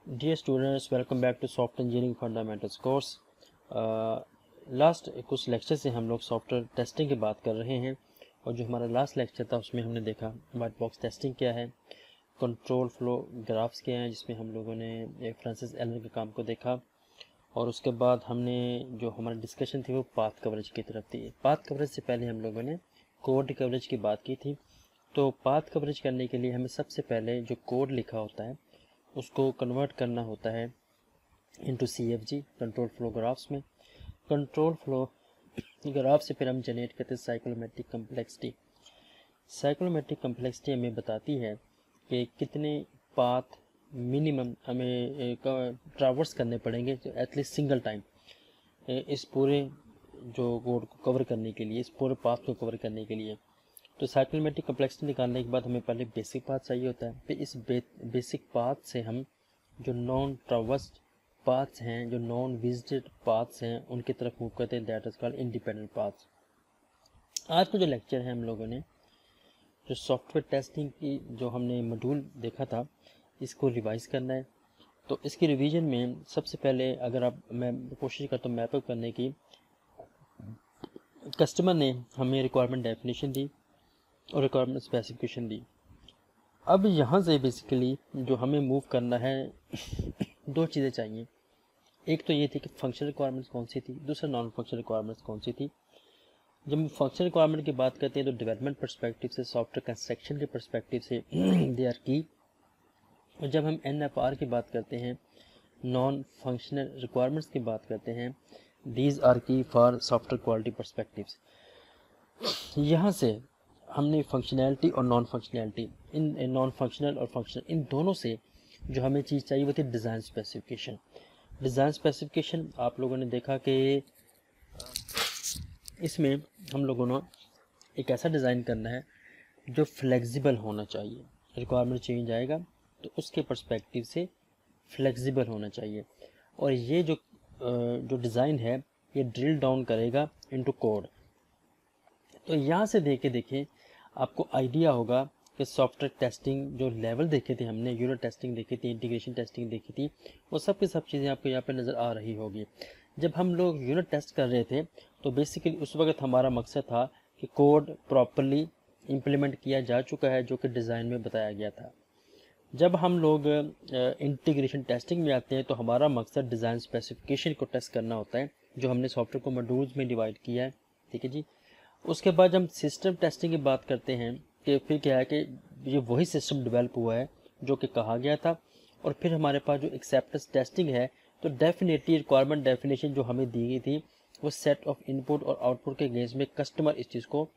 Dear students, welcome back to Software Engineering Fundamentals course. Last कुछ lecture से हम लोग सॉफ्टवेयर टेस्टिंग की बात कर रहे हैं और जो हमारा लास्ट लेक्चर था उसमें हमने देखा वाइट बॉक्स टेस्टिंग क्या है, कंट्रोल फ्लो ग्राफ्स क्या हैं, जिसमें हम लोगों ने फ्रांसिस एलन के काम को देखा और उसके बाद हमने जो हमारी डिस्कशन थी वो पाथ कवरेज की तरफ थी। पाथ कवरेज से पहले हम लोगों ने कोड कवरेज की बात की थी। तो पाथ कवरेज करने के लिए हमें सबसे पहले जो कोड लिखा होता है उसको कन्वर्ट करना होता है into CFG control flow graphs में। कंट्रोल फ्लो ग्राफ से फिर हम जनरेट करते हैं साइक्लोमेट्रिक कम्प्लेक्सिटी। साइक्लोमेट्रिक कम्प्लेक्सिटी हमें बताती है कि कितने पाथ मिनिमम हमें ट्रैवर्स करने पड़ेंगे एटलीस्ट सिंगल टाइम इस पूरे जो कोड को कवर करने के लिए, इस पूरे पाथ को कवर करने के लिए। तो साइक्लोमेट्रिक कम्प्लेक्सिटी निकालने के बाद हमें पहले बेसिक पाथ चाहिए होता है। फिर इस बेसिक पाथ से हम जो नॉन ट्रैवर्स्ड पाथ्स हैं, जो नॉन विजिटेड पाथ्स हैं, उनकी तरफ मूव करते हैं, that is called independent paths. आज का जो लेक्चर है हम लोगों ने जो सॉफ्टवेयर टेस्टिंग की जो हमने मॉड्यूल देखा था इसको रिवाइज करना है। तो इसकी रिवीजन में सबसे पहले अगर आप मैं कोशिश करता हूँ मैपअप करने की, कस्टमर ने हमें रिक्वायरमेंट डेफिनेशन दी और रिक्वायरमेंट स्पेसिफिकेशन दी। अब यहाँ से बेसिकली जो हमें मूव करना है दो चीज़ें चाहिए। एक तो ये थी कि फंक्शनल रिक्वायरमेंट्स कौन सी थी, दूसरा नॉन फंक्शनल रिक्वायरमेंट्स कौन सी थी। जब हम फंक्शनल रिक्वायरमेंट की बात करते हैं तो डेवलपमेंट पर्सपेक्टिव से, सॉफ्टवेयर कंस्ट्रक्शन के पर्सपेक्टिव से दे आर की। और जब हम NFR की बात करते हैं, नॉन फंक्शनल रिक्वायरमेंट्स की बात करते हैं, दीज आर की फॉर सॉफ्टवेयर क्वालिटी पर्सपेक्टिव्स। यहाँ से हमने फंक्शनैलिटी और non functionality, in non functional और फंक्शनल, इन दोनों से जो हमें चीज़ चाहिए वो थी डिज़ाइन स्पेसिफिकेशन। डिज़ाइन स्पेसिफिकेशन आप लोगों ने देखा कि इसमें हम लोगों ने एक ऐसा डिज़ाइन करना है जो फ्लेक्सिबल होना चाहिए। रिक्वायरमेंट चेंज आएगा तो उसके पर्सपेक्टिव से फ्लेक्सिबल होना चाहिए। और ये जो डिज़ाइन है ये ड्रिल डाउन करेगा इनटू कोड। तो यहाँ से देखें आपको आइडिया होगा कि सॉफ्टवेयर टेस्टिंग जो लेवल देखे थे हमने, यूनिट टेस्टिंग देखी थी, इंटीग्रेशन टेस्टिंग देखी थी, वो सब की सब चीज़ें आपको यहाँ पे नज़र आ रही होगी। जब हम लोग यूनिट टेस्ट कर रहे थे तो बेसिकली उस वक्त हमारा मकसद था कि कोड प्रॉपरली इम्प्लीमेंट किया जा चुका है जो कि डिज़ाइन में बताया गया था। जब हम लोग इंटीग्रेशन टेस्टिंग में आते हैं तो हमारा मकसद डिज़ाइन स्पेसिफिकेशन को टेस्ट करना होता है जो हमने सॉफ्टवेयर को मॉड्यूल्स में डिवाइड किया है, ठीक है जी। उसके बाद हम सिस्टम टेस्टिंग की बात करते हैं कि फिर क्या है कि ये वही सिस्टम डेवलप हुआ है जो कि कहा गया था। और फिर हमारे पास जो एक्सेप्टेंस टेस्टिंग है तो डेफिनेटली रिक्वायरमेंट डेफिनेशन जो हमें दी गई थी वो सेट ऑफ इनपुट और आउटपुट के अगेंस्ट में कस्टमर इस चीज़ को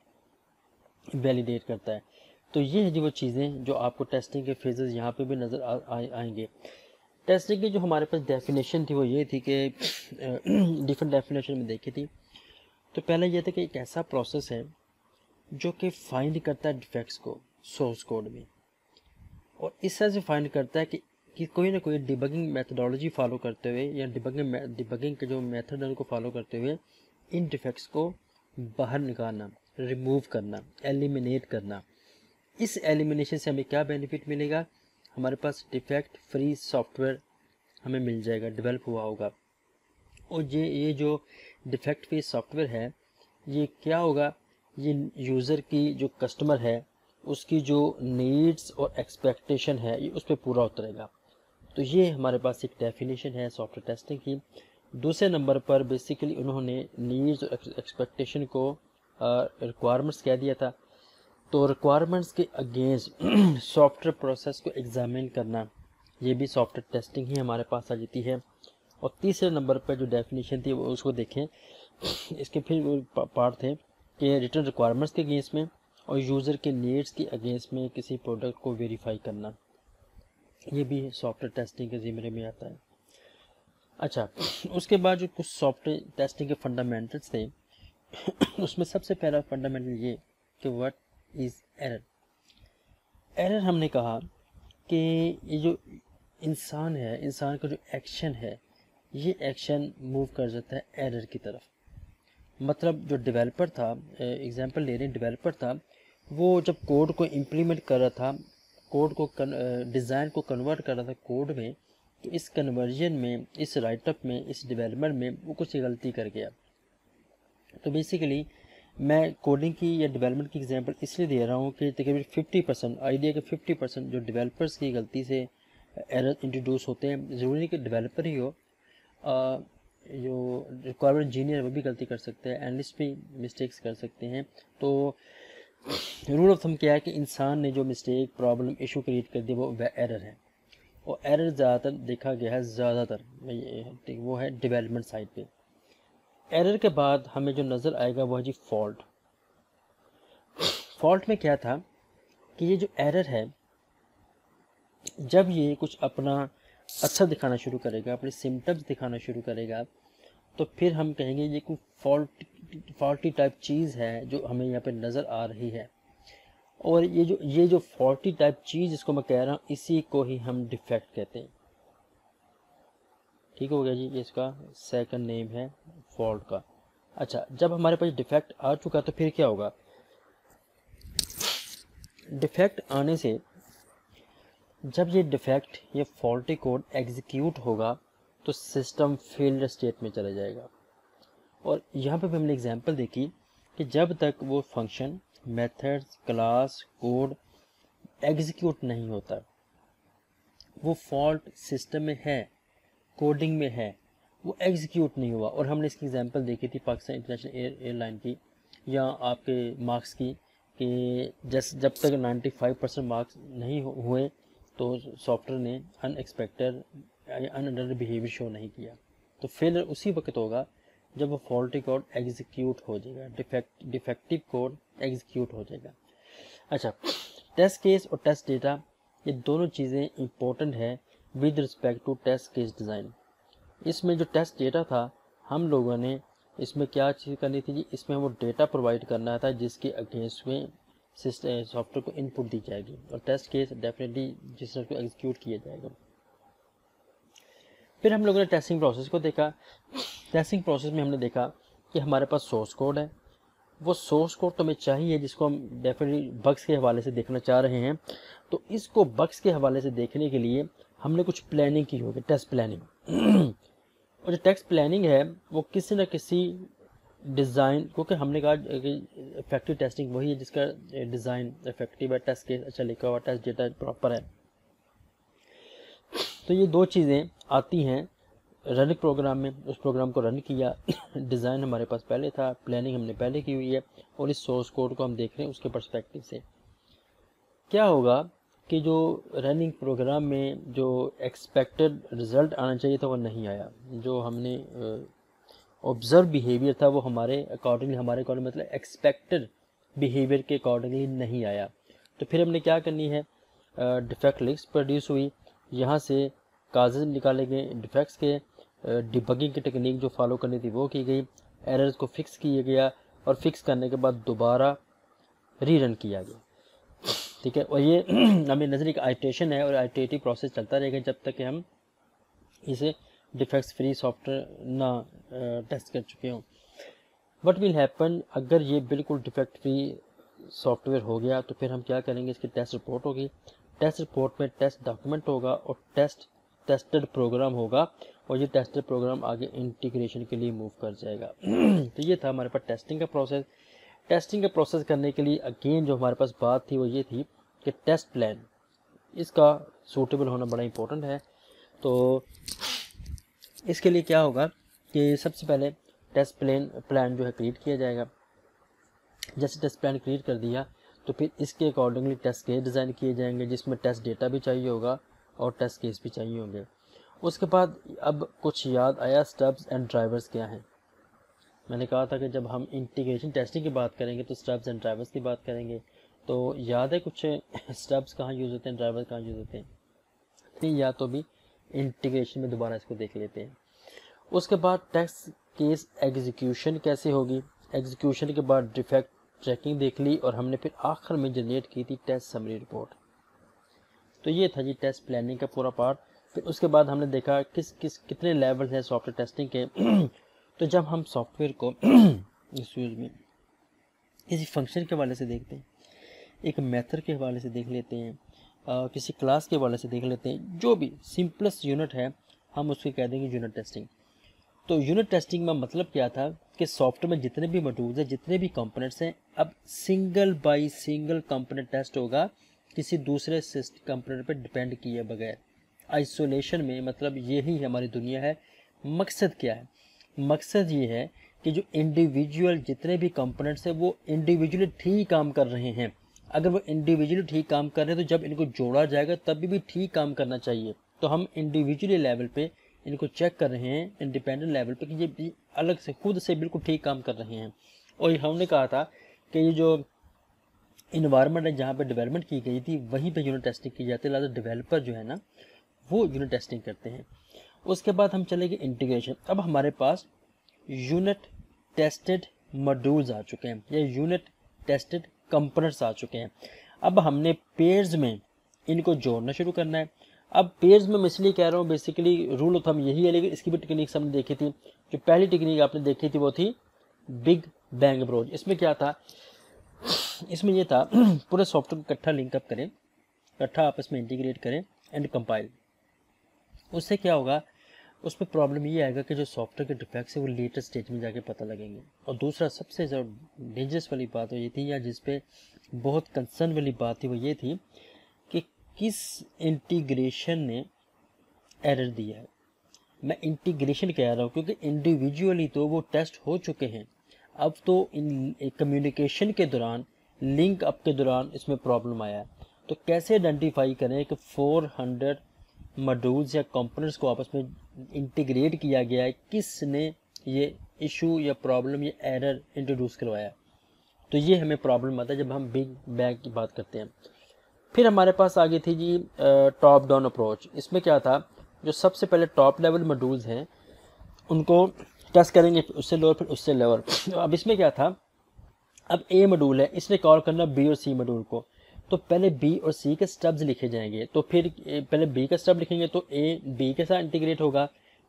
वैलिडेट करता है। तो ये है जी वो चीज़ें जो आपको टेस्टिंग के फेजेस यहाँ पे भी नज़र आएंगे। टेस्टिंग की जो हमारे पास डेफिनेशन थी वो ये थी कि डिफरेंट डेफिनेशन में देखी थी। तो पहले ये था कि एक ऐसा प्रोसेस है जो कि फाइंड करता है डिफेक्ट्स को सोर्स कोड में, और इस तरह से फाइंड करता है कि कोई ना कोई डिबगिंग मेथडोलॉजी फॉलो करते हुए या डिबगिंग के जो मेथड है उनको फॉलो करते हुए इन डिफेक्ट्स को बाहर निकालना, रिमूव करना, एलिमिनेट करना। इस एलिमिनेशन से हमें क्या बेनिफिट मिलेगा, हमारे पास डिफेक्ट फ्री सॉफ्टवेयर हमें मिल जाएगा, डेवलप हुआ होगा। और ये जो डिफेक्ट फ्री सॉफ्टवेयर है ये क्या होगा, ये यूज़र की जो कस्टमर है उसकी जो नीड्स और एक्सपेक्टेशन है ये उस पर पूरा उतरेगा। तो ये हमारे पास एक डेफिनेशन है सॉफ्टवेयर टेस्टिंग की। दूसरे नंबर पर बेसिकली उन्होंने नीड्स और एक्सपेक्टेशन को रिक्वायरमेंट्स कह दिया था। तो रिक्वायरमेंट्स के अगेंस्ट सॉफ्टवेयर प्रोसेस को एग्जामिन करना, ये भी सॉफ्टवेयर टेस्टिंग ही हमारे पास आ जाती है। और तीसरे नंबर पर जो डेफिनेशन थी वो उसको देखें, इसके फिर पार्ट थे कि रिटर्न रिक्वायरमेंट्स के अगेंस्ट में और यूज़र के नीड्स के अगेंस्ट में किसी प्रोडक्ट को वेरीफाई करना, ये भी सॉफ्टवेयर टेस्टिंग के ज़िम्मे में आता है। अच्छा, उसके बाद जो कुछ सॉफ्टवेयर टेस्टिंग के फंडामेंटल्स थे उसमें सबसे पहला फंडामेंटल ये कि व्हाट इज़ एरर। एरर हमने कहा कि ये जो इंसान है, इंसान का जो एक्शन है ये एक्शन मूव कर जाता है एरर की तरफ। मतलब जो डेवलपर था, एग्जांपल ले रहे हैं, डेवलपर था वो जब कोड को इम्प्लीमेंट कर रहा था, कोड को डिज़ाइन को कन्वर्ट कर रहा था कोड में, तो इस कन्वर्जन में, इस राइटअप में, इस डेवलपमेंट में वो कुछ गलती कर गया। तो बेसिकली मैं कोडिंग की या डेवलपमेंट की एग्जांपल इसलिए दे रहा हूँ कि तकरीबन 50% आइडिया के 50% जो डेवलपर्स की गलती से एरर इंट्रोड्यूस होते हैं, ज़रूरी नहीं कि डेवलपर ही हो, जो रिक्वायरमेंट इंजीनियर वो भी गलती कर सकते हैं, एनालिस्ट भी मिस्टेक्स कर सकते हैं। तो रूल ऑफ थंब क्या है कि इंसान ने जो मिस्टेक, प्रॉब्लम, इशू क्रिएट कर दिया वो एरर है, और एरर ज़्यादातर देखा गया है, ज़्यादातर वो है डेवलपमेंट साइड पे। एरर के बाद हमें जो नज़र आएगा वो है जी फॉल्ट। फॉल्ट में क्या था कि ये जो एरर है, जब ये कुछ अपना अच्छा दिखाना शुरू करेगा, अपने सिम्टम्स दिखाना शुरू करेगा, तो फिर हम कहेंगे ये कोई फॉल्टी टाइप चीज़ है जो हमें यहाँ पे नज़र आ रही है। और ये जो फॉल्टी टाइप चीज़ जिसको मैं कह रहा हूँ, इसी को ही हम डिफेक्ट कहते हैं। ठीक हो गया जी, ये इसका सेकंड नेम है फॉल्ट का। अच्छा, जब हमारे पास डिफेक्ट आ चुका तो फिर क्या होगा? डिफेक्ट आने से जब ये डिफेक्ट, ये फॉल्टी कोड एग्जीक्यूट होगा तो सिस्टम फेलियर स्टेट में चला जाएगा। और यहाँ पे भी हमने एग्जांपल देखी कि जब तक वो function, methods, class, code execute नहीं होता, वो फॉल्ट सिस्टम में है, कोडिंग में है, वो एग्जीक्यूट नहीं हुआ। और हमने इसकी एग्जांपल देखी थी पाकिस्तान इंटरनेशनल एयरलाइन की, या आपके मार्क्स की, कि जब तक 95% मार्क्स नहीं हुए तो सॉफ्टवेयर ने अनएक्सपेक्टेड अनअंडर बिहेवियर शो नहीं किया। तो फेलियर उसी वक्त होगा जब वो फॉल्टी कोड एग्जीक्यूट हो जाएगा, डिफेक्टिव कोड एग्जीक्यूट हो जाएगा। अच्छा, टेस्ट केस और टेस्ट डेटा, ये दोनों चीज़ें इंपॉर्टेंट है with respect to test case design. इसमें जो टेस्ट डेटा था, हम लोगों ने इसमें क्या चीज़ करनी थी जी, इसमें वो डेटा प्रोवाइड करना था जिसके अगेंस्ट में सिस्टम सॉफ्टवेयर को इनपुट दी जाएगी, और टेस्ट केस डेफिनेटली जिस तरह को एग्जीक्यूट किया जाएगा। फिर हम लोगों ने टेस्टिंग प्रोसेस को देखा। टेस्टिंग प्रोसेस में हमने देखा कि हमारे पास सोर्स कोड है, वो सोर्स कोड तो हमें चाहिए जिसको हम डेफिनेटली बग्स के हवाले से देखना चाह रहे हैं। तो इसको बग्स के हवाले से देखने के लिए हमने कुछ प्लानिंग की होगी, टेस्ट प्लानिंग। और जो टेस्ट प्लानिंग है वो किसी न किसी डिज़ाइन, क्योंकि हमने कहा कि इफेक्टिव टेस्टिंग वही है जिसका डिज़ाइन इफेक्टिव है, टेस्ट केस अच्छा लिखा हुआ, टेस्ट डेटा प्रॉपर है। तो ये दो चीज़ें आती हैं रनिंग प्रोग्राम में। उस प्रोग्राम को रन किया, डिज़ाइन हमारे पास पहले था, प्लानिंग हमने पहले की हुई है, और इस सोर्स कोड को हम देख रहे हैं उसके पर्सपेक्टिव से। क्या होगा कि जो रनिंग प्रोग्राम में जो एक्सपेक्टेड रिज़ल्ट आना चाहिए था वो नहीं आया, जो हमने ऑब्ज़र्व बिहेवियर था वो हमारे अकॉर्डिंगली मतलब एक्सपेक्टेड बिहेवियर के अकॉर्डिंगली नहीं आया। तो फिर हमने क्या करनी है, डिफेक्ट लिस्ट प्रोड्यूस हुई, यहाँ से काजेज निकाले गए डिफेक्ट्स के, डिबगिंग की टेक्निक जो फॉलो करनी थी वो की गई, एरर्स को फिक्स किया गया, और फिक्स करने के बाद दोबारा रीरन किया गया। ठीक है, और ये हमें नज़र एक आइटरेशन है, और आइटरेटिव प्रोसेस चलता रहेगा जब तक कि हम इसे डिफेक्ट्स फ्री सॉफ्टवेयर ना टेस्ट कर चुके हों। व्हाट विल हैपन, अगर ये बिल्कुल डिफेक्ट फ्री सॉफ्टवेयर हो गया तो फिर हम क्या करेंगे, इसकी टेस्ट रिपोर्ट होगी, टेस्ट रिपोर्ट में टेस्ट डॉक्यूमेंट होगा और टेस्टेड प्रोग्राम होगा, और ये टेस्टेड प्रोग्राम आगे इंटीग्रेशन के लिए मूव कर जाएगा। तो ये था हमारे पास टेस्टिंग का प्रोसेस। टेस्टिंग का प्रोसेस करने के लिए अगेन जो हमारे पास बात थी वो ये थी कि टेस्ट प्लान, इसका सूटेबल होना बड़ा इंपॉर्टेंट है। तो इसके लिए क्या होगा कि सबसे पहले टेस्ट प्लान जो है क्रिएट किया जाएगा। जैसे टेस्ट प्लान क्रिएट कर दिया तो फिर इसके अकॉर्डिंगली टेस्ट केस डिज़ाइन किए जाएंगे, जिसमें टेस्ट डेटा भी चाहिए होगा और टेस्ट केस भी चाहिए होंगे। उसके बाद अब कुछ याद आया, स्टब्स एंड ड्राइवर्स क्या हैं। मैंने कहा था कि जब हम इंटीग्रेशन टेस्टिंग की बात करेंगे तो स्टब्स एंड ड्राइवर्स की बात करेंगे। तो याद है कुछ स्टब्स कहाँ यूज़ होते हैं, ड्राइवर कहाँ यूज़ होते हैं, फिर या तो भी इंटीग्रेशन में दोबारा इसको देख लेते हैं। उसके बाद टेस्ट केस एग्जीक्यूशन कैसे होगी, एग्जीक्यूशन के बाद डिफेक्ट ट्रैकिंग देख ली, और हमने फिर आखिर में जनरेट की थी टेस्ट समरी रिपोर्ट। तो ये था जी टेस्ट प्लानिंग का पूरा पार्ट। फिर उसके बाद हमने देखा कितने लेवल हैं सॉफ्टवेयर टेस्टिंग के। तो जब हम सॉफ्टवेयर को एक्सक्यूज में किसी फंक्शन के हवाले से देखते हैं, एक मेथड के हवाले से देख लेते हैं, किसी क्लास के वाले से देख लेते हैं। जो भी सिंपलेस्ट यूनिट है हम उसको कह देंगे यूनिट टेस्टिंग। तो यूनिट टेस्टिंग में मतलब क्या था कि सॉफ्टवेयर में जितने भी मॉड्यूल्स हैं, जितने भी कंपोनेंट्स हैं, अब single by single component test होगा, किसी दूसरे कंपोनेंट पर डिपेंड किए बगैर, आइसोलेशन में। मतलब यही हमारी दुनिया है। मकसद क्या है? मकसद ये है कि जो इंडिविजुअल जितने भी कंपोनेंट्स हैं वो इंडिविजुअली ठीक काम कर रहे हैं। अगर वो इंडिविजुअली ठीक काम कर रहे हैं तो जब इनको जोड़ा जाएगा तब भी ठीक काम करना चाहिए। तो हम इंडिविजुअली लेवल पे इनको चेक कर रहे हैं, इंडिपेंडेंट लेवल पे, कि ये भी अलग से खुद से बिल्कुल ठीक काम कर रहे हैं। और हमने कहा था कि ये जो इन्वायरमेंट है जहाँ पे डेवलपमेंट की गई थी वहीं पे यूनिट टेस्टिंग की जाती है। लिहाजा डेवलपर जो है ना वो यूनिट टेस्टिंग करते हैं। उसके बाद हम चलेंगे इंटीग्रेशन। अब हमारे पास यूनिट टेस्टेड मॉड्यूल्स आ चुके हैं या यूनिट टेस्टेड कंपोनेंट्स आ चुके हैं। अब हमने पेयर्स में इनको जोड़ना शुरू करना है। अब पेयर्स में मैं इसलिए कह रहा हूँ, बेसिकली रूल ऑफ थंब यही है, लेकिन इसकी भी टेक्निक्स हमने देखी थी। जो पहली टेक्निक आपने देखी थी वो थी बिग बैंग अप्रोच। इसमें क्या था? इसमें ये था पूरे सॉफ्टवेयर को इकट्ठा लिंकअप करें, इकट्ठा आपस में इंटीग्रेट करें एंड कंपाइल। उससे क्या होगा? उसमें प्रॉब्लम ये आएगा कि जो सॉफ्टवेयर के डिफेक्ट्स है वो लेटेस्ट स्टेज में जाके पता लगेंगे। और दूसरा सबसे ज़्यादा डेंजरस वाली बात ये थी, या जिस पे बहुत कंसर्न वाली बात थी, वो ये थी कि किस इंटीग्रेशन ने एरर दिया है। मैं इंटीग्रेशन कह रहा हूँ क्योंकि इंडिविजुअली तो वो टेस्ट हो चुके हैं। अब तो इन कम्युनिकेशन के दौरान, लिंक अप के दौरान इसमें प्रॉब्लम आया है। तो कैसे आइडेंटिफाई करें कि 400 मॉड्यूल्स या कंपोनेंट्स को आपस में इंटीग्रेट किया गया है, किसने ये इशू या प्रॉब्लम या एरर इंट्रोड्यूस करवाया? तो ये हमें प्रॉब्लम आता है जब हम बिग बैंग की बात करते हैं। फिर हमारे पास आगे थी जी टॉप डाउन अप्रोच। इसमें क्या था? जो सबसे पहले टॉप लेवल मॉड्यूल्स हैं उनको टेस्ट करेंगे, फिर उससे लोअर, फिर उससे लोअर। अब इसमें क्या था? अब ए मॉड्यूल है, इसने कॉल करना बी और सी मॉड्यूल को। तो पहले बी और सी के स्टब्स लिखे जाएंगे। तो फिर पहले बी का स्टब लिखेंगे तो ए बी के साथ इंटीग्रेट होगा,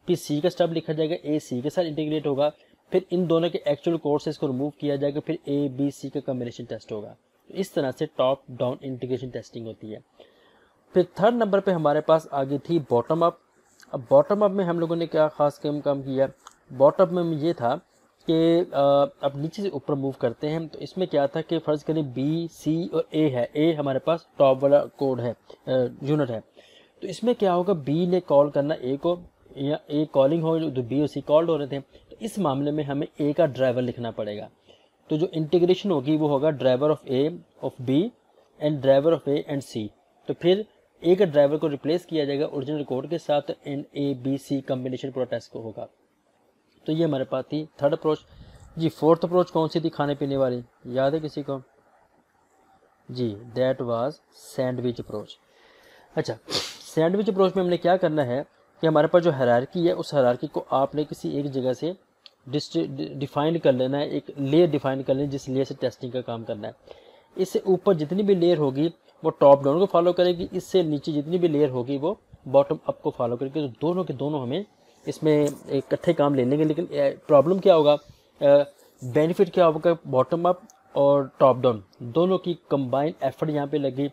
फिर सी का स्टब लिखा जाएगा, ए सी के साथ इंटीग्रेट होगा, फिर इन दोनों के एक्चुअल कोर्सेज को रिमूव किया जाएगा, फिर ए बी सी का कॉम्बिनेशन टेस्ट होगा। तो इस तरह से टॉप डाउन इंटीग्रेशन टेस्टिंग होती है। फिर थर्ड नंबर पे हमारे पास आगे थी बॉटम अप। अब बॉटम अप में हम लोगों ने क्या खास काम किया? बॉटम अप में ये था कि अब नीचे से ऊपर मूव करते हैं। तो इसमें क्या था कि फ़र्ज़ करें बी सी और ए है, ए हमारे पास टॉप वाला कोड है, यूनिट है। तो इसमें क्या होगा? बी ने कॉल करना ए को, या ए कॉलिंग हो, जो बी और सी कॉल्ड हो रहे थे। तो इस मामले में हमें ए का ड्राइवर लिखना पड़ेगा। तो जो इंटीग्रेशन होगी वो होगा driver of A of B and driver of A and C. तो फिर ए का ड्राइवर को रिप्लेस किया जाएगा ओरिजिनल कोड के साथ and A B C combination पूरा टेस्ट को होगा। तो ये हमारे पास थी थर्ड अप्रोच। जी फोर्थ अप्रोच कौन सी थी खाने पीने वाली? याद है किसी को? जी दैट वाज सैंडविच अप्रोच। अच्छा, सैंडविच अप्रोच में हमने क्या करना है कि हमारे पास जो हायरार्की है उस हायरार्की को आपने किसी एक जगह से डिफाइन कर लेना है, एक लेयर डिफाइन कर लेना है जिस लेयर से टेस्टिंग का काम करना है। इससे ऊपर जितनी भी लेयर होगी वो टॉप डाउन को फॉलो करेगी, इससे नीचे जितनी भी लेयर होगी वो बॉटम अप को फॉलो करेगी। तो दोनों के दोनों हमें इसमें इकट्ठे काम ले लेंगे। लेकिन प्रॉब्लम क्या होगा, बेनिफिट क्या होगा? बॉटम अप और टॉप डाउन दोनों की कंबाइंड एफर्ट यहाँ पे लगी।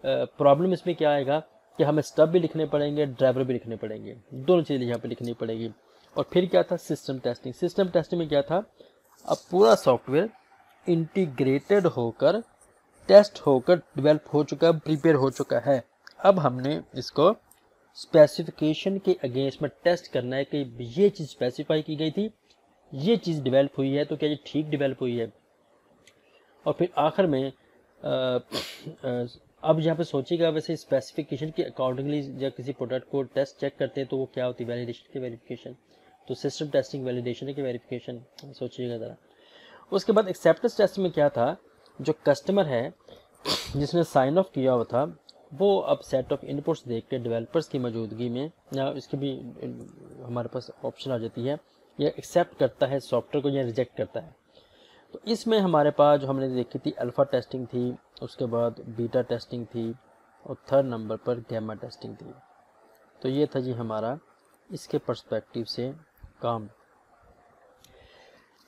प्रॉब्लम इसमें क्या आएगा कि हमें स्टब भी लिखने पड़ेंगे, ड्राइवर भी लिखने पड़ेंगे, दोनों चीज़ें यहाँ पे लिखनी पड़ेगी। और फिर क्या था? System testing. सिस्टम टेस्टिंग में क्या था? अब पूरा सॉफ्टवेयर इंटीग्रेटेड होकर, टेस्ट होकर, डेवलप हो चुका है, प्रिपेयर हो चुका है। अब हमने इसको स्पेसिफिकेशन के अगेंस्ट में टेस्ट करना है कि ये चीज़ स्पेसिफाई की गई थी, ये चीज़ डेवलप हुई है, तो क्या ये ठीक डेवलप हुई है? और फिर आखिर में अब यहाँ पे सोचिएगा, वैसे स्पेसिफिकेशन के अकॉर्डिंगली जब किसी प्रोडक्ट को टेस्ट चेक करते हैं तो वो क्या होती है? वैलिडेशन की वेरिफिकेशन। तो सिस्टम टेस्टिंग वैलिडेशन की वेरिफिकेशन, सोचिएगा ज़रा। उसके बाद एक्सेप्टेंस टेस्ट में क्या था? जो कस्टमर है जिसने साइन ऑफ किया हुआ था वो अब सेट ऑफ इनपुट्स देख के डेवलपर्स की मौजूदगी में, या इसकी भी हमारे पास ऑप्शन आ जाती है, या एक्सेप्ट करता है सॉफ्टवेयर को या रिजेक्ट करता है। तो इसमें हमारे पास जो हमने देखी थी अल्फ़ा टेस्टिंग थी, उसके बाद बीटा टेस्टिंग थी, और थर्ड नंबर पर गैमा टेस्टिंग थी। तो ये था जी हमारा इसके पर्सपेक्टिव से काम।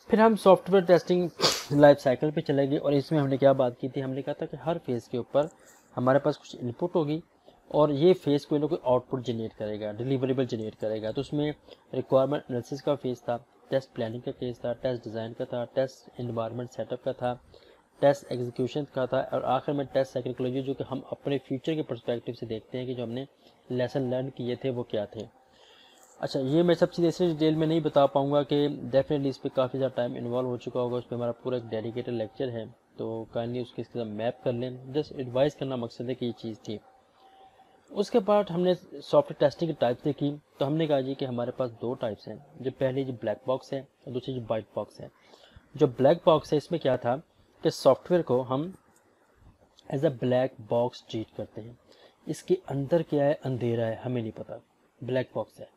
फिर हम सॉफ्टवेयर टेस्टिंग लाइफ साइकिल पे चले गए, और इसमें हमने क्या बात की थी? हमने कहा था कि हर फेज़ के ऊपर हमारे पास कुछ इनपुट होगी और ये फेज़ कोई ना कोई आउटपुट जनरेट करेगा, डिलीवरेबल जनरेट करेगा। तो उसमें रिक्वायरमेंट एनालिसिस का फेज़ था, टेस्ट प्लानिंग का केस था, टेस्ट डिज़ाइन का था, टेस्ट एनवायरनमेंट सेटअप का था, टेस्ट एग्जीक्यूशन का था, और आखिर में टेस्ट साइकोलॉजी, जो कि हम अपने फ्यूचर के पर्सपेक्टिव से देखते हैं कि जो हमने लेसन लर्न किए थे वो क्या थे। अच्छा, ये मैं सब चीज़ें इतनी डिटेल में नहीं बता पाऊँगा कि डेफिनेटली इस पर काफ़ी ज़्यादा टाइम इन्वॉल्व हो चुका होगा, उस पर हमारा पूरा एक डेडिकेटेड लेक्चर है, तो काइंडली उसके इसके साथ मैप कर लें। जस्ट एडवाइस करना मकसद है कि ये चीज़ थी। उसके बाद हमने सॉफ्टवेयर टेस्टिंग की टाइप देखी, तो हमने कहा जी कि हमारे पास दो टाइप्स हैं। जो पहली जो ब्लैक बॉक्स है और दूसरी जो वाइट बॉक्स है। जो ब्लैक बॉक्स है इसमें क्या था कि सॉफ्टवेयर को हम as a black box treat करते हैं। इसके अंदर क्या है, अंधेरा है, हमें नहीं पता, ब्लैक बॉक्स है।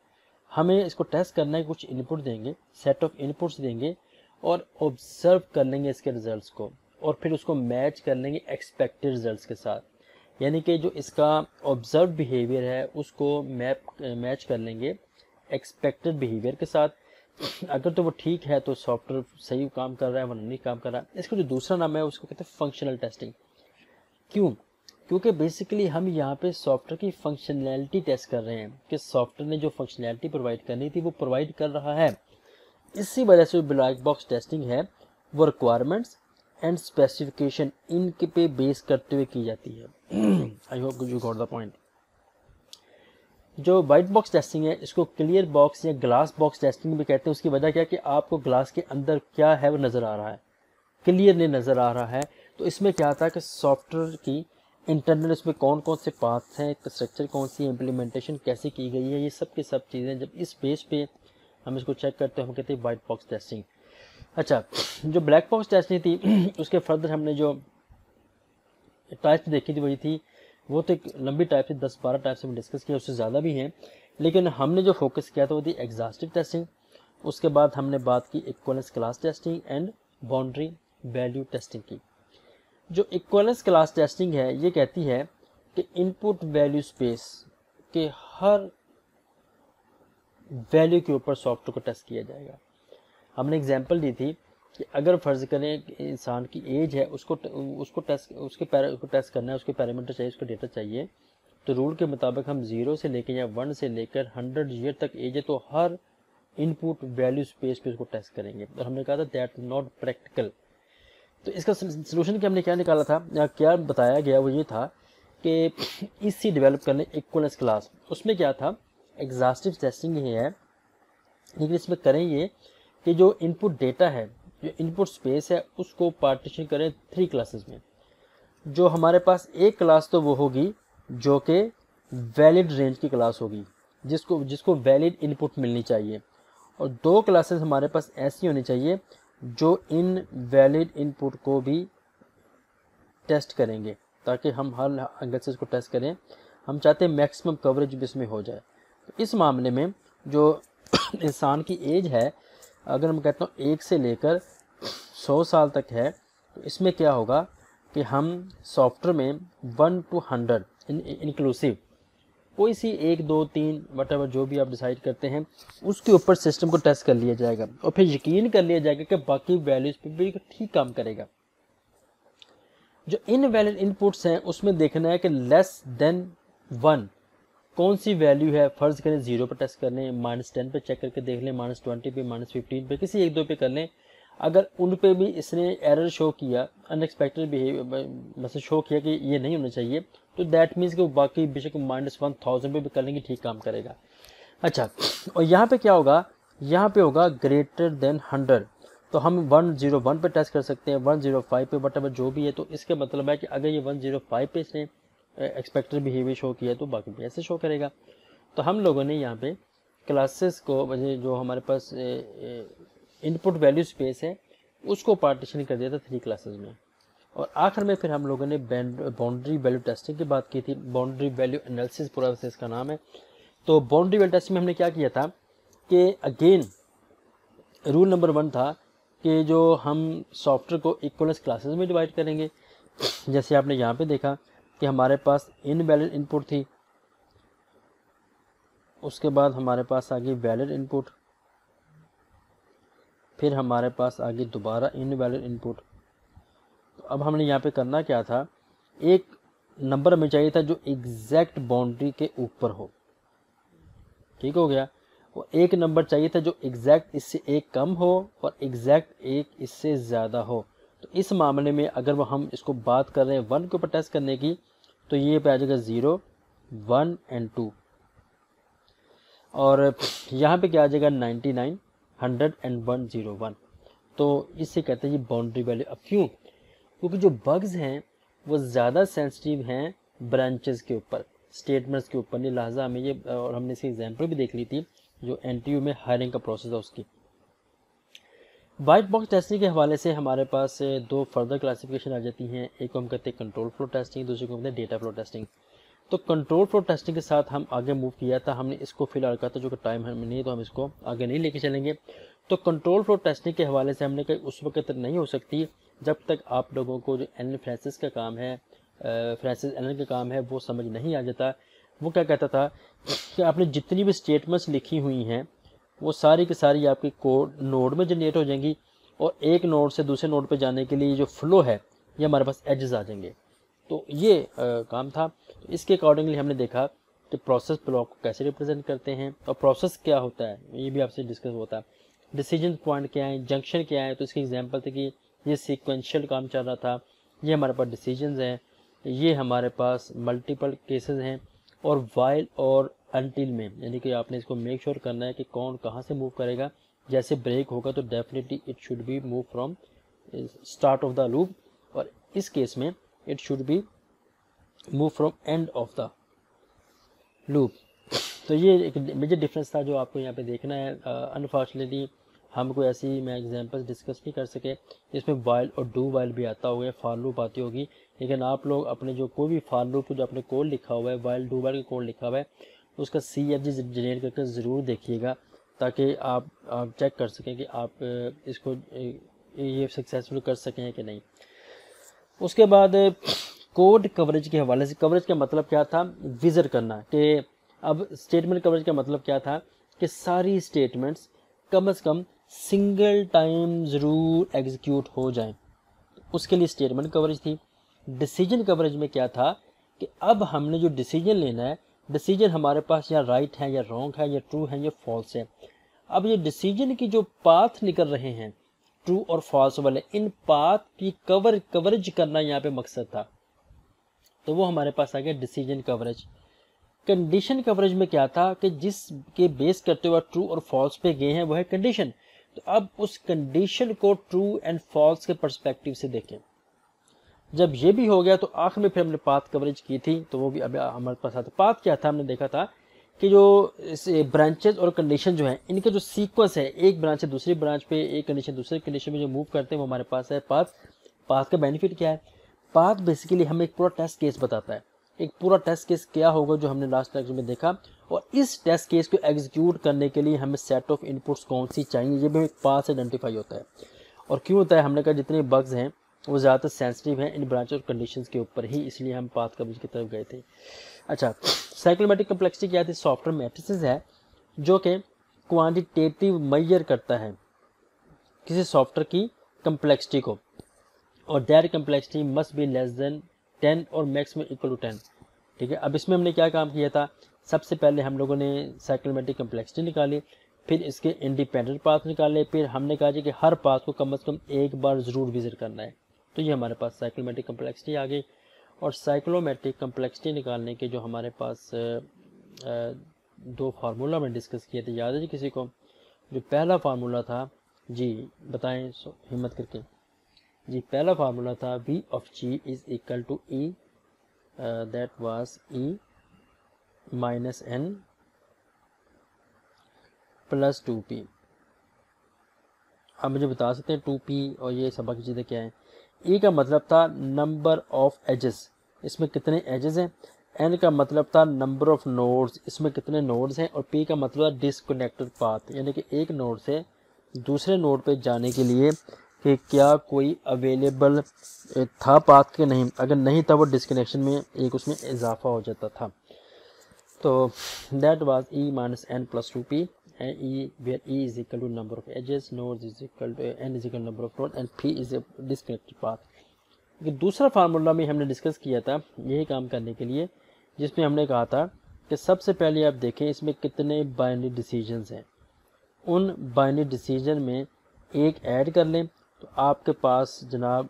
हमें इसको टेस्ट करना है, कुछ इनपुट देंगे, सेट ऑफ इनपुट्स देंगे और ऑब्जर्व कर लेंगे इसके रिजल्ट्स को, और फिर उसको मैच कर लेंगे एक्सपेक्टेड रिजल्ट्स के साथ। यानी कि जो इसका ऑब्जर्व बिहेवियर है उसको मैच कर लेंगे एक्सपेक्टेड बिहेवियर के साथ। अगर तो वो ठीक है तो सॉफ्टवेयर सही काम कर रहा है, वरना नहीं काम कर रहा है। इसका जो दूसरा नाम है उसको कहते हैं फंक्शनल टेस्टिंग। क्यों? क्योंकि बेसिकली हम यहाँ पे सॉफ्टवेयर की फंक्शनैलिटी टेस्ट कर रहे हैं कि सॉफ्टवेयर ने जो फंक्शनैलिटी प्रोवाइड करनी थी वो प्रोवाइड कर रहा है। इसी वजह से ब्लैक बॉक्स टेस्टिंग है वो रिक्वायरमेंट्स एंड स्पेसिफिकेशन इनके पे बेस करते हुए की जाती है। I hope you got the point. जो वाइट बॉक्स टेस्टिंग है इसको क्लियर बॉक्स या ग्लास बॉक्स टेस्टिंग भी कहते हैं। उसकी वजह क्या है कि आपको ग्लास के अंदर क्या है वो नज़र आ रहा है, क्लियर नहीं नज़र आ रहा है। तो इसमें क्या था कि सॉफ्टवेयर की इंटरनल इसमें कौन कौन से पार्ट्स हैं, स्ट्रक्चर कौन सी है, इम्प्लीमेंटेशन कैसे की गई है, ये सब के सब चीज़ें जब इस बेस पे हम इसको चेक करते हैं हम कहते हैं वाइट बॉक्स टेस्टिंग। अच्छा, जो ब्लैक बॉक्स टेस्टिंग थी उसके फर्दर हमने जो टाइप्स देखी थी वही थी, वो तो एक लंबी टाइप थी, 10-12 टाइप से हमने डिस्कस किया, उससे ज़्यादा भी हैं, लेकिन हमने जो फोकस किया था वो थी एग्जॉस्टिव टेस्टिंग। उसके बाद हमने बात की equivalence class testing and boundary value testing की। जो इक्विवेलेंस क्लास टेस्टिंग है ये कहती है कि इनपुट वैल्यू स्पेस के हर वैल्यू के ऊपर सॉफ्टवेयर को टेस्ट किया जाएगा। हमने एग्जांपल दी थी कि अगर फ़र्ज़ करें कि इंसान की एज है, उसको टेस्ट करना है, उसके पैरामीटर चाहिए, उसका डेटा चाहिए, तो रूल के मुताबिक हम 0 से लेकर या 1 से लेकर 100 ईयर तक एज है तो हर इनपुट वैल्यू स्पेस पे उसको टेस्ट करेंगे। और हमने कहा था दैट नॉट प्रैक्टिकल। तो इसका सोल्यूशन क्या हमने क्या निकाला था या क्या बताया गया वो ये था कि इसी डेवलप करने इक्विवेलेंस क्लास, उसमें क्या था एग्जॉस्टिव टेस्टिंग ही है, लेकिन इसमें करें ये कि जो इनपुट डेटा है, जो इनपुट स्पेस है, उसको पार्टीशन करें 3 क्लासेस में। जो हमारे पास एक क्लास तो वो होगी जो कि वैलिड रेंज की क्लास होगी, जिसको वैलिड इनपुट मिलनी चाहिए, और 2 क्लासेस हमारे पास ऐसी होनी चाहिए जो इन वैलिड इनपुट को भी टेस्ट करेंगे, ताकि हम हर एंगल से इसको टेस्ट करें। हम चाहते हैं मैक्सिमम कवरेज भी इसमें हो जाए। तो इस मामले में जो इंसान की एज है, अगर मैं कहता हूँ 1 से लेकर 100 साल तक है, तो इसमें क्या होगा कि हम सॉफ्टवेयर में 1 to 100 इंक्लूसिव कोई सी 1, 2, 3 वटेवर जो भी आप डिसाइड करते हैं उसके ऊपर सिस्टम को टेस्ट कर लिया जाएगा, और फिर यकीन कर लिया जाएगा कि बाकी वैल्यूज पे भी ठीक काम करेगा। जो इनवैलिड इनपुट्स हैं उसमें देखना है कि लेस देन 1 कौन सी वैल्यू है। फ़र्ज़ करें 0 पर टेस्ट कर लें, -10 पे चेक करके देख लें, -20 पे, -15 पे, किसी 1-2 पे कर लें। अगर उन पे भी इसने एरर शो किया, अनएक्सपेक्टेड बिहेवियर मतलब शो किया कि ये नहीं होना चाहिए, तो दैट मीन्स कि वो बाकी बेशक -1000 पे भी कर लेंगे ठीक काम करेगा। अच्छा, और यहाँ पे क्या होगा, यहाँ पे होगा ग्रेटर देन 100, तो हम 101 पे टेस्ट कर सकते हैं, 105 पे, वटेवर जो भी है। तो इसका मतलब है कि अगर ये 105 पे इसने एक्सपेक्टेड बिहेवियर शो किया तो बाकी भी ऐसे शो करेगा। तो हम लोगों ने यहाँ पे क्लासेस को जो हमारे पास इनपुट वैल्यू स्पेस है उसको पार्टीशन कर दिया था 3 क्लासेस में, और आखिर में फिर हम लोगों ने बाउंड्री वैल्यू टेस्टिंग की बात की थी। बाउंड्री वैल्यू एनालिसिस पूरा वैसे इसका नाम है। तो बाउंड्री वैल्यू टेस्टिंग में हमने क्या किया था कि अगेन रूल नंबर 1 था कि जो हम सॉफ्टवेयर को इक्विवेलेंस क्लासेस में डिवाइड करेंगे। जैसे आपने यहाँ पे देखा कि हमारे पास इनवैलिड इनपुट थी, उसके बाद हमारे पास आ गई वैलिड इनपुट, फिर हमारे पास आ गई दोबारा इनवैलिड इनपुट। तो अब हमने यहाँ पे करना क्या था, एक नंबर हमें चाहिए था जो एग्जैक्ट बाउंड्री के ऊपर हो, ठीक हो गया। और एक नंबर चाहिए था जो एग्जैक्ट इससे एक कम हो और एग्जैक्ट एक इससे ज़्यादा हो। तो इस मामले में अगर वो हम इसको बात कर रहे हैं 1 के ऊपर टेस्ट करने की, तो ये पे आ जाएगा 0, 1 एंड 2। और यहाँ पे क्या आ जाएगा 99, 100 एंड 101। तो इससे कहते हैं ये बाउंड्री वैल्यू। अब क्यों? क्योंकि जो बग्स हैं वो ज़्यादा सेंसिटिव हैं ब्रांचेस के ऊपर, स्टेटमेंट्स के ऊपर नहीं। लिहाजा हमें ये, और हमने इसकी एग्जांपल भी देख ली थी जो एनटीयू में हायरिंग का प्रोसेस है उसकी। वाइट बॉक्स टेस्टिंग के हवाले से हमारे पास दो फर्दर क्लासिफिकेशन आ जाती हैं। एक को हम कहते हैं कंट्रोल फ्लो टेस्टिंग, दूसरे को कहते हैं डेटा फ्लो टेस्टिंग। तो कंट्रोल फ्लो टेस्टिंग के साथ हम आगे मूव किया था, हमने इसको फिलहाल कहा था जो कि टाइम हमें नहीं, तो हम इसको आगे नहीं लेके चलेंगे। तो कंट्रोल फ्लो टेस्टिंग के हवाले से हमने कहा उस वक्त तक नहीं हो सकती जब तक आप लोगों को जो एलन फ्रांसिस का काम है, फ्रांसिस एलन का काम है, वो समझ नहीं आ जाता। वो क्या कहता था कि आपने जितनी भी स्टेटमेंट्स लिखी हुई हैं वो सारी की सारी आपकी कोड नोड में जनरेट हो जाएंगी, और एक नोड से दूसरे नोड पे जाने के लिए जो फ्लो है ये हमारे पास एजेस आ जाएंगे। तो ये काम था। तो इसके अकॉर्डिंगली हमने देखा कि प्रोसेस ब्लॉक को कैसे रिप्रेजेंट करते हैं और प्रोसेस क्या होता है, ये भी आपसे डिस्कस होता है। डिसीजन पॉइंट क्या है, जंक्शन क्या है। तो इसकी एग्जांपल थी कि ये सीक्वेंशियल काम चल रहा था, ये हमारे पास डिसीजंस हैं, ये हमारे पास मल्टीपल केसेस हैं। और वाइल और अनटिल में, यानी कि आपने इसको मेक श्योर करना है कि कौन कहाँ से मूव करेगा। जैसे ब्रेक होगा तो definitely it should be move from start of the loop, और इस केस में it should be move from end of the loop. तो ये एक मेजर डिफरेंस था जो आपको यहाँ पे देखना है। अनफॉर्चुनेटली हम कोई ऐसी मैं एग्जांपल्स डिस्कस नहीं कर सके जिसमें वाइल और डू वाइल भी आता होगा, फॉर लूप आती होगी। लेकिन आप लोग अपने जो कोई भी फॉर लूप जो अपने कोड लिखा हुआ है, वाइल डू वाइल का कोड लिखा हुआ है, उसका CFG जनरेट करके ज़रूर देखिएगा, ताकि आप चेक कर सकें कि आप इसको ये सक्सेसफुल कर सकें कि नहीं। उसके बाद कोड कवरेज के हवाले से, कवरेज का मतलब क्या था, विजर करना। कि अब स्टेटमेंट कवरेज का मतलब क्या था कि सारी स्टेटमेंट्स कम से कम सिंगल टाइम ज़रूर एग्जीक्यूट हो जाएं, उसके लिए स्टेटमेंट कवरेज थी। डिसीजन कवरेज में क्या था कि अब हमने जो डिसीजन लेना है, डिसीजन हमारे पास या राइट है या रॉन्ग है या ट्रू है या फॉल्स है। अब ये डिसीजन की जो पाथ निकल रहे हैं ट्रू और फॉल्स वाले, इन पाथ की कवरेज करना यहाँ पे मकसद था। तो वो हमारे पास आ गया डिसीजन कवरेज। कंडीशन कवरेज में क्या था कि जिसके बेस करते हुए ट्रू और फॉल्स पे गए हैं वो है कंडीशन। तो अब उस कंडीशन को ट्रू एंड फॉल्स के पर्सपेक्टिव से देखें। जब ये भी हो गया तो आखिर में फिर हमने पाथ कवरेज की थी, तो वो भी अब हमारे पास आता। पाथ क्या था, हमने देखा था कि जो ब्रांचेस और कंडीशन जो है इनके जो सीक्वेंस है, एक ब्रांच से दूसरी ब्रांच पे, एक कंडीशन दूसरे कंडीशन में जो मूव करते हैं वो हमारे पास है पाथ। पाथ का बेनिफिट क्या है, पाथ बेसिकली हमें एक पूरा टेस्ट केस बताता है। एक पूरा टेस्ट केस क्या होगा जो हमने लास्ट लेक्चर में देखा, और इस टेस्ट केस को एग्जीक्यूट करने के लिए हमें सेट ऑफ इनपुट्स कौन सी चाहिए, ये भी एक पाथ से आइडेंटिफाई होता है। और क्यों होता है, हमने कहा जितने बग्स हैं वो ज़्यादातर सेंसिटिव हैं इन ब्रांच और कंडीशंस के ऊपर ही, इसलिए हम पाथ कवरेज की तरफ गए थे। अच्छा, साइक्लोमेट्रिक कम्प्लेक्सिटी क्या थी, सॉफ्टवेयर मैट्रिसेस है जो कि क्वांटिटेटिव मेजर करता है किसी सॉफ्टवेयर की कम्प्लेक्सिटी को, और that complexity must be less than 10 और मैक्सिमम इक्वल टू 10। ठीक है, अब इसमें हमने क्या काम किया था, सबसे पहले हम लोगों ने साइक्लोमेट्रिक कम्प्लेक्सिटी निकाली, फिर इसके इंडिपेंडेंट पाथ निकाले, फिर हमने कहा कि हर पाथ को कम से कम एक बार ज़रूर विजिट करना है। तो ये हमारे पास साइक्लोमेट्रिक कम्प्लेक्सिटी आ गई। और साइक्लोमेट्रिक कम्प्लेक्सिटी निकालने के जो हमारे पास दो फार्मूला में डिस्कस किए थे, याद है जी किसी को? जो पहला फार्मूला था जी, बताएं हिम्मत करके जी। पहला फार्मूला था V of G is equal to E, that was E minus N plus 2P। आप मुझे बता सकते हैं 2P और ये सब बाकी चीज़ें क्या हैं? E का मतलब था नंबर ऑफ एजेस, इसमें कितने एजेस हैं। N का मतलब था नंबर ऑफ नोड्स, इसमें कितने नोड्स हैं। और P का मतलब था डिस्कनेक्टेड पाथ, यानी कि एक नोड से दूसरे नोड पे जाने के लिए कि क्या कोई अवेलेबल था पाथ के नहीं। अगर नहीं था वो डिस्कनेक्शन में एक उसमें इजाफा हो जाता था। तो that was E minus N plus 2P, and E where E is equal to number of edges, nodes is equal to N is equal to number of nodes, and P is a disconnected path. लेकिन दूसरा formula में हमने discuss किया था यही काम करने के लिए, जिसमें हमने कहा था कि सबसे पहले आप देखें इसमें कितने बाइनरी डिसीजंस हैं, उन बाइनरी डिसीजन में एक ऐड कर लें तो आपके पास जनाब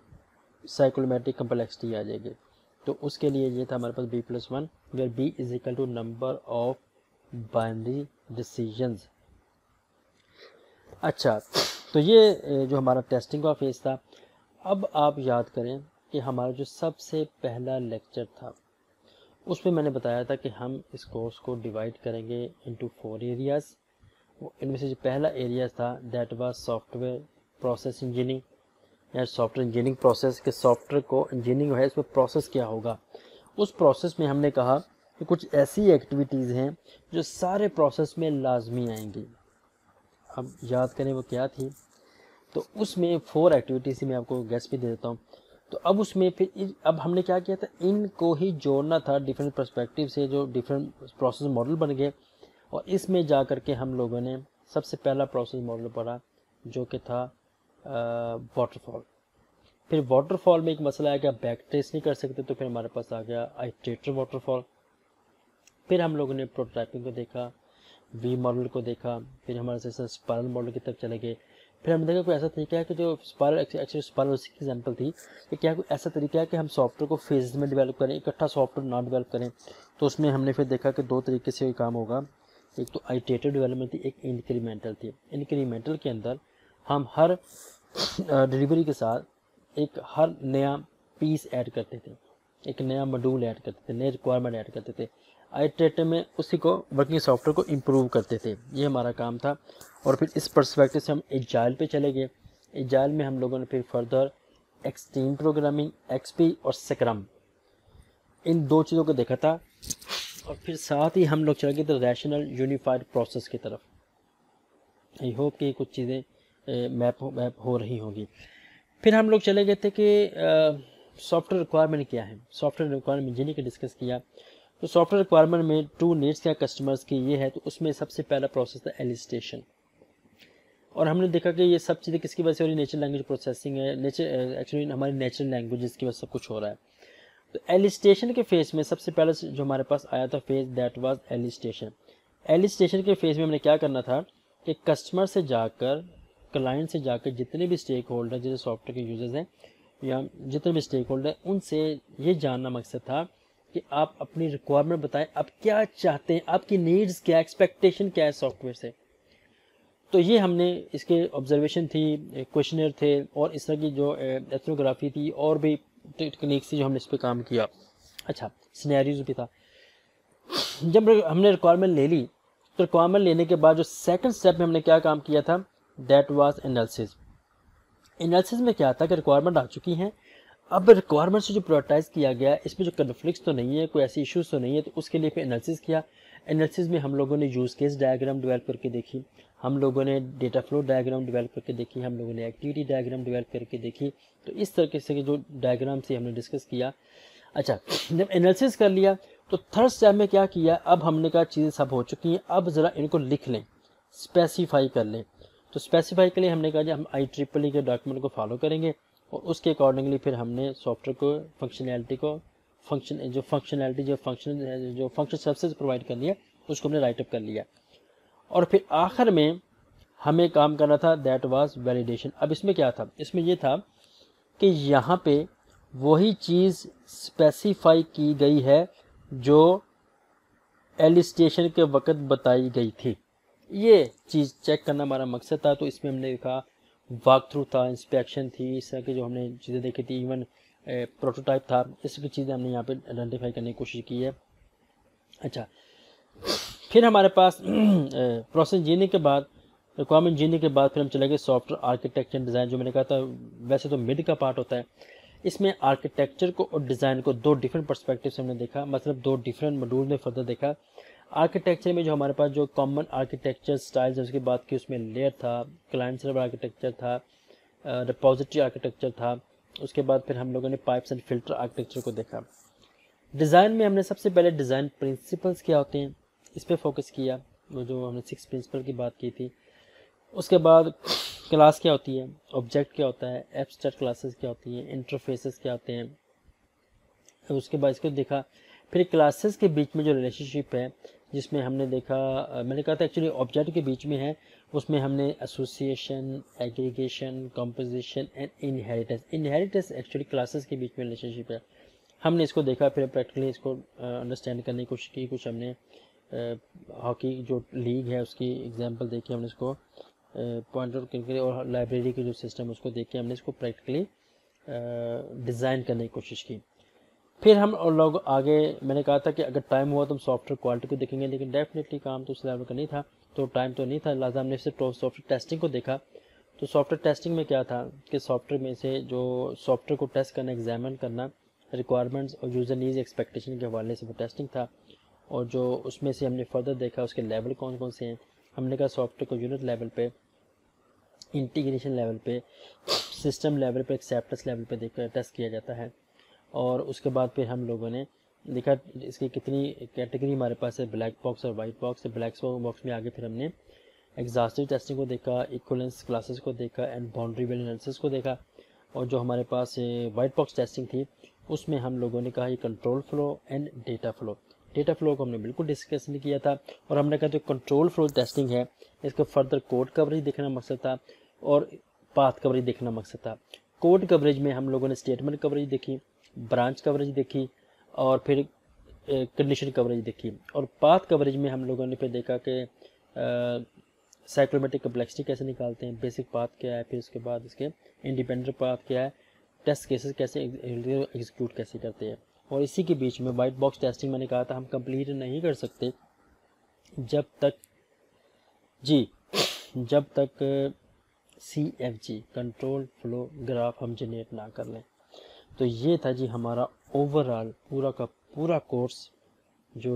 साइक्लोमेट्रिक कम्प्लेक्सिटी आ जाएगी। तो उसके लिए ये था हमारे पास b+1 where b is equal to number of binary decisions. अच्छा, तो ये जो हमारा टेस्टिंग का फेज था। अब आप याद करें कि हमारा जो सबसे पहला लेक्चर था उसमें मैंने बताया था कि हम इस कोर्स को डिवाइड करेंगे इनटू 4 एरियाज़। इनमें से जो पहला एरिया था that was software process engineering या सॉफ्टवेयर इंजीनियरिंग प्रोसेस के सॉफ्टवेयर को इंजीनियरिंग है इसमें प्रोसेस क्या होगा। उस प्रोसेस में हमने कहा कि कुछ ऐसी एक्टिविटीज़ हैं जो सारे प्रोसेस में लाजमी आएंगी। अब याद करें वो क्या थी, तो उसमें 4 एक्टिविटीज़ मैं आपको गैस भी दे देता हूँ। तो अब उसमें फिर अब हमने क्या किया था, इनको ही जोड़ना था डिफरेंट पर्सपेक्टिव से, जो डिफरेंट प्रोसेस मॉडल बन गए। और इसमें जा कर के हम लोगों ने सबसे पहला प्रोसेस मॉडल पढ़ा जो कि था वाटरफॉल। फिर वाटरफॉल में एक मसला है कि आप बैक ट्रेस नहीं कर सकते, तो फिर हमारे पास आ गया आइटरेटर वाटरफॉल। फिर हम लोगों ने प्रोटोटाइपिंग को देखा, वी मॉडल को देखा, फिर हमारे से स्पायरल मॉडल की तरफ चले गए। फिर हमने देखा कोई ऐसा तरीका है कि जो स्पायरल, एक्चुअली स्पायरल उसकी एग्जाम्पल थी कि क्या कोई ऐसा तरीका है कि हम सॉफ्टवेयर को फेज में डेवलप करें, इकट्ठा सॉफ्टवेयर ना डेवलप करें। तो उसमें हमने फिर देखा कि 2 तरीके से काम होगा, एक तो आइटरेटिव डेवलपमेंट थी, एक इंक्रीमेंटल थी। इंक्रीमेंटल के अंदर हम हर डिलीवरी के साथ एक हर नया पीस ऐड करते थे, एक नया मॉड्यूल ऐड करते थे, नए रिक्वायरमेंट ऐड करते थे। आइटरेटिव में उसी को वर्किंग सॉफ्टवेयर को इम्प्रूव करते थे, ये हमारा काम था। और फिर इस पर्सपेक्टिव से हम एजाइल पे चले गए। एजाइल में हम लोगों ने फिर फर्दर एक्सट्रीम प्रोग्रामिंग, एक्सपी और स्क्रम, इन 2 चीज़ों को देखा था। और फिर साथ ही हम लोग चले गए थे रैशनल यूनिफाइड प्रोसेस की तरफ। आई होप कि कुछ चीज़ें मैप हो रही होंगी। फिर हम लोग चले गए थे कि सॉफ्टवेयर रिक्वायरमेंट क्या है, सॉफ्टवेयर रिक्वायरमेंट इंजीनियरिंग का डिस्कस किया। तो सॉफ्टवेयर रिक्वायरमेंट में 2 नीड्स क्या कस्टमर्स की ये है, तो उसमें सबसे पहला प्रोसेस था एलिस्टेशन। और हमने देखा कि ये सब चीज़ें किसकी वजह से हो रही है, नेचुरल लैंग्वेज प्रोसेसिंग है, एक्चुअली हमारी नेचुरल लैंग्वेज की वजह से सब कुछ हो रहा है। तो एलिस्टेशन के फेज में सबसे पहले जो हमारे पास आया था फेज दैट वाज एलिस्टेशन। एलिस्टेशन के फेज में हमने क्या करना था कि कस्टमर से जाकर, क्लाइंट से जाकर जितने भी स्टेक होल्डर, जैसे सॉफ्टवेयर के यूजर्स हैं या जितने भी स्टेक होल्डर, उनसे ये जानना मकसद था कि आप अपनी रिक्वायरमेंट बताएं, आप क्या चाहते हैं, आपकी नीड्स क्या, एक्सपेक्टेशन क्या है सॉफ्टवेयर से। तो ये हमने इसके ऑब्जर्वेशन थी, क्वेश्चनर थे, और इस तरह की जो एथनोग्राफी थी और भी टेक्निक्स थी जो हमने इस पर काम किया। अच्छा, सिनेरियोज भी था। जब हमने रिक्वायरमेंट ले ली, तो रिक्वायरमेंट लेने के बाद जो सेकंड स्टेप में हमने क्या काम किया था, दैट वाज एनालिसिस। एनालिसिस में क्या था कि रिक्वायरमेंट आ चुकी हैं, अब रिक्वायरमेंट से जो प्रायोरिटाइज किया गया है इसमें जो कन्फ्लिक्ट्स तो नहीं है, कोई ऐसी इश्यूज तो नहीं है, तो उसके लिए फिर एनालिसिस किया। एनालिसिस में हम लोगों ने यूज़ केस डायग्राम डेवलप करके देखी, हम लोगों ने डेटा फ्लो डायग्राम डेवलप करके देखी, हम लोगों ने एक्टिविटी डायग्राम डेवलप करके देखी। तो इस तरीके से जो डायग्राम से हमने डिस्कस किया। अच्छा, जब एनालिसिस कर लिया तो थर्ड स्टेप में क्या किया, अब हमने कहा चीज़ें सब हो चुकी हैं, अब ज़रा इनको लिख लें, स्पेसिफाई कर लें। तो स्पेसिफाई के लिए हमने कहा हम IEEE के डॉक्यूमेंट को फॉलो करेंगे और उसके अकॉर्डिंगली फिर हमने सॉफ्टवेयर को फंक्शनैलिटी को जो फंक्शन सर्विसेज प्रोवाइड करनी है उसको हमने राइटअप कर लिया। और फिर आखिर में हमें काम करना था दैट वाज वैलिडेशन। अब इसमें क्या था, इसमें ये था कि यहाँ पे वही चीज़ स्पेसिफाई की गई है जो एलिस्टेशन के वक्त बताई गई थी, ये चीज़ चेक करना हमारा मकसद था। तो इसमें हमने देखा वॉक थ्रू था, इंस्पेक्शन थी, इस तरह की जो हमने चीज़ें देखी थी, इवन प्रोटोटाइप था, इस की चीज़ें हमने यहाँ पे आइडेंटिफाई करने की कोशिश की है। अच्छा, फिर हमारे पास प्रोसेस इंजीनियरिंग के बाद, रिक्वायरमेंट इंजीनियरिंग के बाद फिर हम चले गए सॉफ्टवेयर आर्किटेक्चर डिज़ाइन। जो मैंने कहा था वैसे तो मिड का पार्ट होता है, इसमें आर्किटेक्चर को और डिज़ाइन को 2 डिफरेंट पर्सपेक्टिव से हमने देखा, मतलब 2 डिफरेंट मॉड्यूल में फर्दर देखा। आर्किटेक्चर में जो हमारे पास जो कॉमन आर्किटेक्चर स्टाइल्स उसकी बात की, उसमें लेयर था, क्लाइंट सर्वर आर्किटेक्चर था, रिपोजिटरी आर्किटेक्चर था। उसके बाद फिर हम लोगों ने पाइप्स एंड फिल्टर आर्किटेक्चर को देखा। डिज़ाइन में हमने सबसे पहले डिज़ाइन प्रिंसिपल्स क्या होते हैं इस पर फोकस किया, वो जो हमने 6 प्रिंसिपल की बात की थी। उसके बाद क्लास क्या होती है, ऑब्जेक्ट क्या होता है, एब्स्ट्रैक्ट क्लासेस क्या होती हैं, इंटरफेसेस क्या होते हैं, उसके बाद इसको देखा। फिर क्लासेस के बीच में जो रिलेशनशिप है, जिसमें हमने देखा, मैंने कहा था एक्चुअली ऑब्जेक्ट के बीच में है, उसमें हमने association, aggregation, composition and inheritance. Inheritance actually classes के बीच में रिलेशनशिप है, हमने इसको देखा। फिर प्रैक्टिकली इसको अंडरस्टैंड करने की कोशिश की, कुछ हमने हॉकी जो लीग है उसकी एग्जांपल देखी, हमने इसको पॉइंट आउट करके, और लाइब्रेरी के जो सिस्टम उसको देख के हमने इसको प्रैक्टिकली डिज़ाइन करने की कोशिश की। फिर हम और लोग आगे, मैंने कहा था कि अगर टाइम हुआ तो हम सॉफ्टवेयर क्वालिटी को देखेंगे, लेकिन डेफिनेटली काम तो उस लेवल का नहीं था, तो टाइम तो नहीं था, लिहाजा हमने सिर्फ सॉफ्टवेयर टेस्टिंग को देखा। तो सॉफ्टवेयर टेस्टिंग में क्या था कि सॉफ्टवेयर में से जो सॉफ्टवेयर को टेस्ट करना, एग्जामिन करना, रिक्वायरमेंट्स और यूज़र नीड्स एक्सपेक्टेशन के हवाले से वो टेस्टिंग था। और जो उसमें से हमने फर्दर देखा उसके लेवल कौन कौन से हैं। हमने कहा सॉफ्टवेयर को यूनिट लेवल पे, इंटीग्रेशन लेवल पे, सिस्टम लेवल पे, एक्सेप्टेंस लेवल पे देखकर टेस्ट किया जाता है। और उसके बाद फिर हम लोगों ने देखा इसकी कितनी कैटेगरी हमारे पास है, ब्लैक बॉक्स और वाइट बॉक्स। ब्लैक बॉक्स में आगे फिर हमने एग्जॉस्टिव टेस्टिंग को देखा, इक्विवेलेंस क्लासेस को देखा एंड बाउंड्री वैल्यू एनालिसिस को देखा। और जो हमारे पास वाइट बॉक्स टेस्टिंग थी उसमें हम लोगों ने कहा ये control flow and data flow. Data flow को हमने बिल्कुल डिस्कस नहीं किया था, और हमने कहा जो कंट्रोल फ्लो टेस्टिंग है इसका फर्दर कोड कवरेज देखना मकसद था और पाथ कवरेज देखना मकसद था। कोड कवरेज में हम लोगों ने स्टेटमेंट कवरेज देखी, ब्रांच कवरेज देखी, और फिर कंडीशन कवरेज देखी। और पाथ कवरेज में हम लोगों ने फिर देखा कि साइक्लोमेट्रिक कम्प्लेक्सिटी कैसे निकालते हैं, बेसिक पाथ क्या है, फिर उसके बाद इसके इंडिपेंडेंट पाथ क्या है, टेस्ट केसेस कैसे एग्जीक्यूट कैसे करते हैं। और इसी के बीच में वाइट बॉक्स टेस्टिंग मैंने कहा था हम कंप्लीट नहीं कर सकते जब तक CFG कंट्रोल फ्लो ग्राफ हम जनरेट ना कर लें। तो ये था जी हमारा ओवरऑल पूरा का पूरा कोर्स जो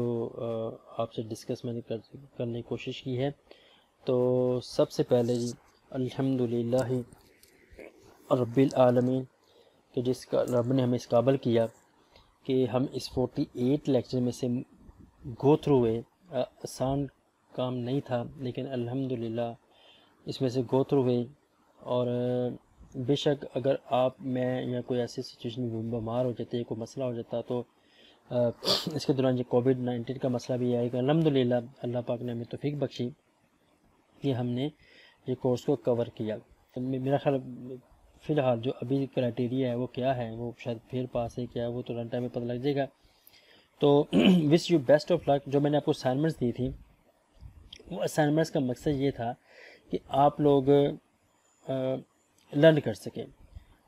आपसे डिस्कस मैंने करने की कोशिश की है। तो सबसे पहले जी अल्हम्दुलिल्लाह रब्बिल आलमीन कि जिसका रब ने हमें इस काबिल किया कि हम इस 48 लेक्चर में से गो थ्रू हुए। आसान काम नहीं था, लेकिन अल्हम्दुलिल्लाह इसमें से गो थ्रू हुए। और बेशक अगर आप, मैं या कोई ऐसी सिचुएशन में बीमार हो जाते, कोई मसला हो जाता, तो इसके दौरान ये कोविड-19 का मसला भी आएगा। अल्हम्दुलिल्लाह अल्लाह पाक ने हमें तौफीक बख्शी कि हमने ये कोर्स को कवर किया। तो मेरा ख्याल फ़िलहाल जो अभी क्राइटेरिया है वो क्या है, वो शायद फिर पास है क्या है, वो तो रन टाइम में पता लग जाएगा। तो wish you best of luck. जो मैंने आपको असाइनमेंट्स दी थी, वो असाइनमेंट्स का मकसद ये था कि आप लोग लर्न कर सकें,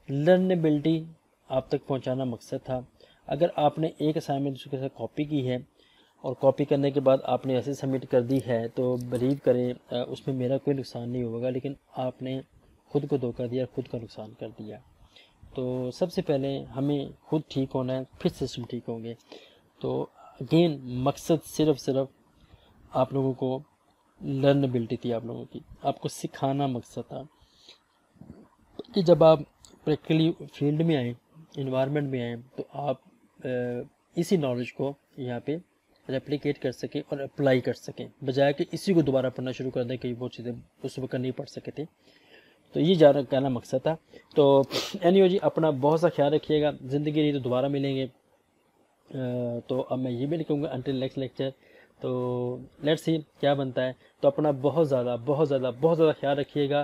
लर्नेबिलिटी आप तक पहुंचाना मकसद था। अगर आपने एक असाइनमेंट उसके साथ कॉपी की है और कॉपी करने के बाद आपने ऐसे सबमिट कर दी है, तो बिलीव करें उसमें मेरा कोई नुकसान नहीं होगा, लेकिन आपने खुद को धोखा दिया, खुद का नुकसान कर दिया। तो सबसे पहले हमें खुद ठीक होना है, फिर सिस्टम ठीक होंगे। तो अगेन मकसद सिर्फ आप लोगों को लर्नेबिलिटी थी, आप लोगों की, आपको सिखाना मकसद था कि जब आप प्रैक्टिकली फील्ड में आए, इन्वायरमेंट में आए, तो आप इसी नॉलेज को यहाँ पे रेप्लिकेट कर सकें और अप्लाई कर सकें, बजाय कि इसी को दोबारा पढ़ना शुरू कर दें कि वो चीज़ें उस वक्त नहीं पढ़ सके थे। तो ये ज़्यादा कहना मकसद था। तो एनीवे जी अपना बहुत सा ख्याल रखिएगा, ज़िंदगी रही तो दोबारा मिलेंगे। तो अब मैं ये भी नहीं कहूँगा अंटिल नेक्स्ट लेक्चर। तो लेट्स सी क्या बनता है। तो अपना बहुत ज़्यादा ख्याल रखिएगा।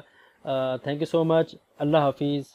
Thank you so much. अल्लाह हाफिज़।